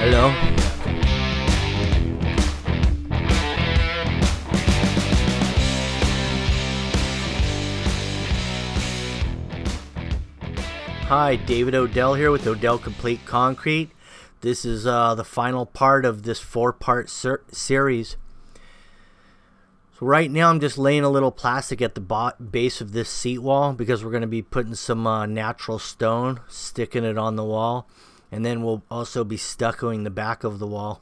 Hello? Hi, David Odell here with Odell Complete Concrete. This is the final part of this four-part series. So right now I'm just laying a little plastic at the base of this seat wall because we're going to be putting some natural stone, sticking it on the wall, and then we'll also be stuccoing the back of the wall.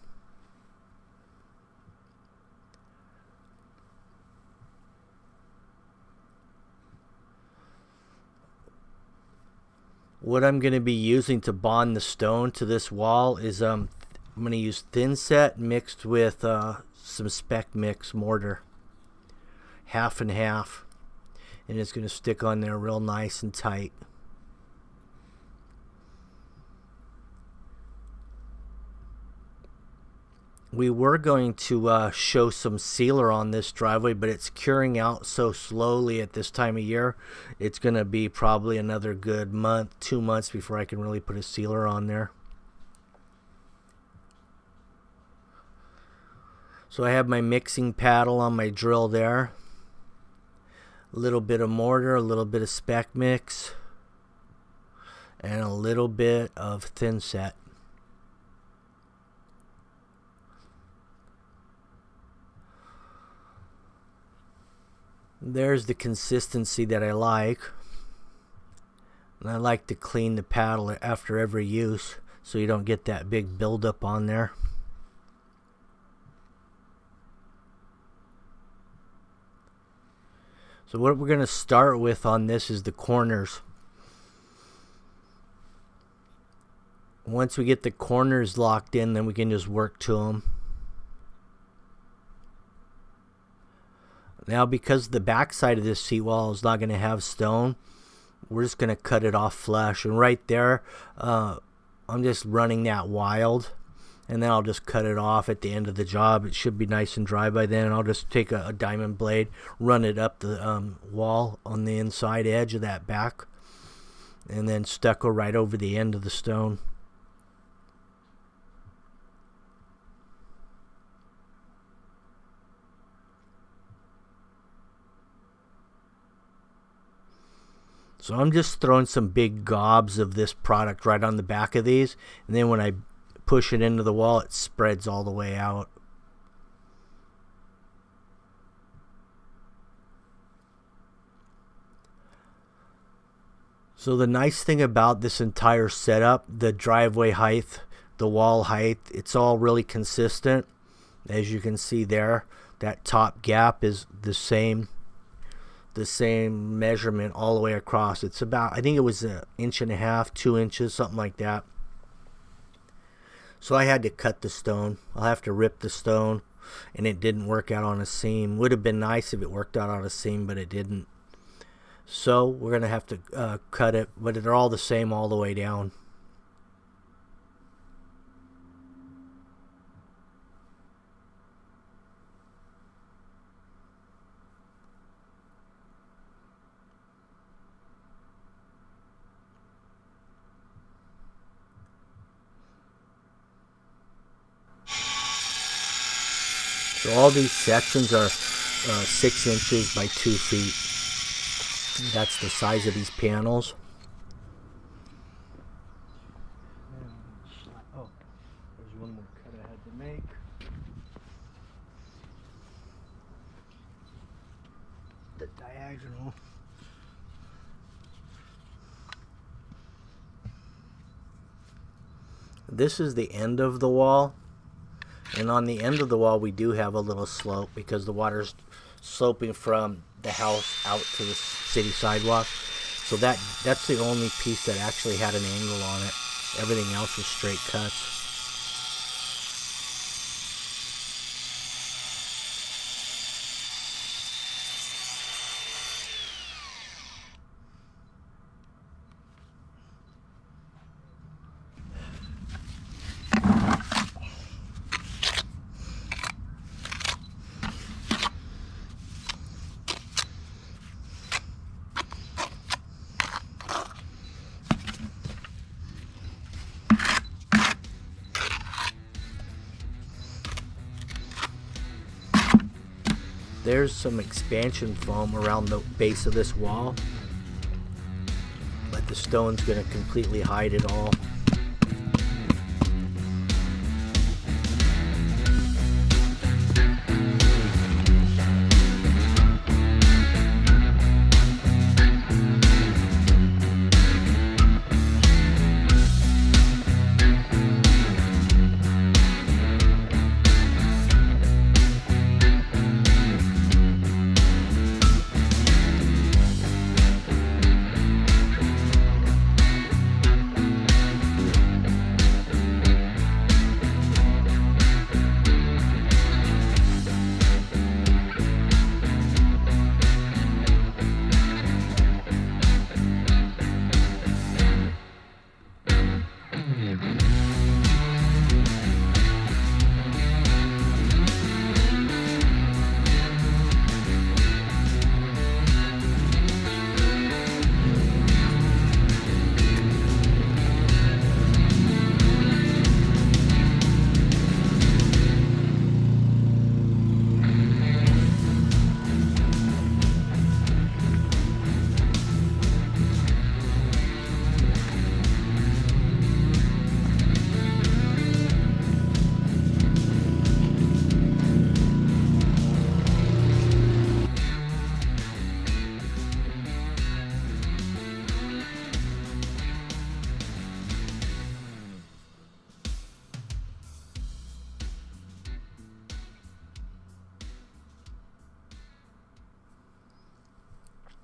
What I'm going to be using to bond the stone to this wall is I'm going to use thin set mixed with some spec mix mortar, half and half, and it's going to stick on there real nice and tight. We were going to show some sealer on this driveway, but it's curing out so slowly at this time of year. It's going to be probably another good month, 2 months before I can really put a sealer on there. So I have my mixing paddle on my drill there. A little bit of mortar, a little bit of spec mix, and a little bit of thin set. There's the consistency that I like. And I like to clean the paddle after every use so you don't get that big buildup on there. So what we're going to start with on this is the corners. Once we get the corners locked in, then we can just work to them. Now, because the back side of this seat wall is not going to have stone, we're just going to cut it off flush. And right there, I'm just running that wild, and then I'll just cut it off at the end of the job. It should be nice and dry by then. I'll just take a diamond blade, run it up the wall on the inside edge of that back, and then stucco right over the end of the stone. So I'm just throwing some big gobs of this product right on the back of these, and then when I push it into the wall, it spreads all the way out. So the nice thing about this entire setup, the driveway height, the wall height, it's all really consistent. As you can see there, that top gap is the same measurement all the way across. It's about, I think it was 1.5 inches, 2 inches, something like that. So I had to cut the stone. I'll have to rip the stone, and it didn't work out on a seam. Would have been nice if it worked out on a seam, but it didn't. So we're going to have to cut it, but they're all the same all the way down. So all these sections are 6 inches by 2 feet. That's the size of these panels. Oh, there's one more cut I had to make. The diagonal. This is the end of the wall. And on the end of the wall, we do have a little slope because the water's sloping from the house out to the city sidewalk. So that's the only piece that actually had an angle on it. Everything else was straight cuts. There's some expansion foam around the base of this wall, but the stone's going to completely hide it all.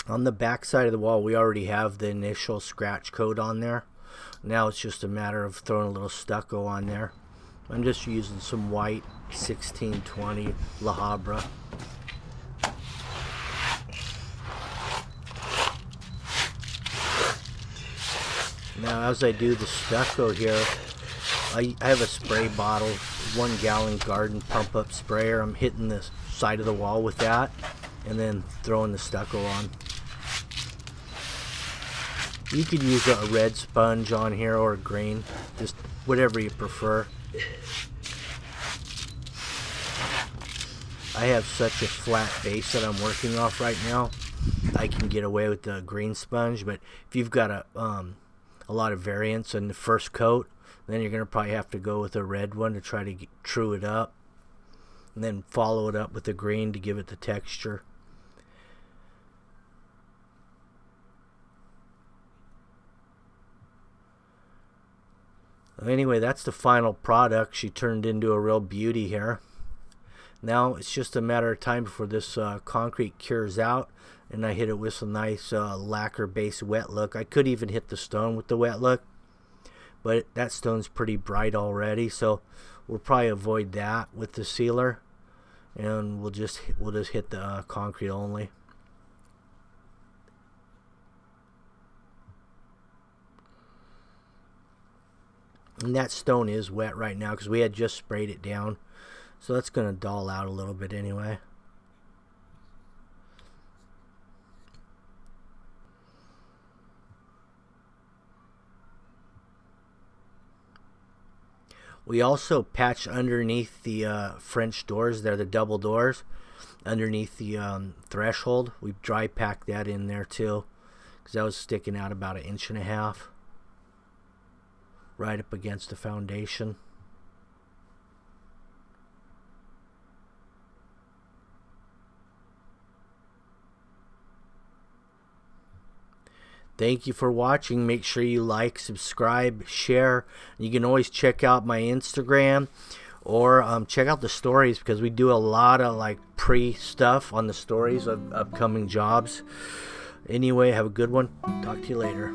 On the back side of the wall, we already have the initial scratch coat on there. Now it's just a matter of throwing a little stucco on there. I'm just using some white 1620 La Habra. Now as I do the stucco here, I have a spray bottle, 1 gallon garden pump up sprayer. I'm hitting the side of the wall with that and then throwing the stucco on. You could use a red sponge on here or a green, just whatever you prefer. I have such a flat base that I'm working off right now, I can get away with the green sponge, but if you've got a lot of variance in the first coat, then you're going to probably have to go with a red one to try to true it up, and then follow it up with the green to give it the texture. Anyway, that's the final product. She turned into a real beauty here. Now it's just a matter of time before this concrete cures out and I hit it with some nice lacquer based wet look. I could even hit the stone with the wet look, but that stone's pretty bright already, so we'll probably avoid that with the sealer, and we'll just hit the concrete only. And that stone is wet right now because we had just sprayed it down. So that's going to dull out a little bit anyway. We also patched underneath the French doors there, the double doors, underneath the threshold. We dry packed that in there too because that was sticking out about 1.5 inches. Right up against the foundation. Thank you for watching. Make sure you like, subscribe, share. You can always check out my Instagram or check out the stories because we do a lot of like pre-stuff on the stories of upcoming jobs. Anyway, have a good one. Talk to you later.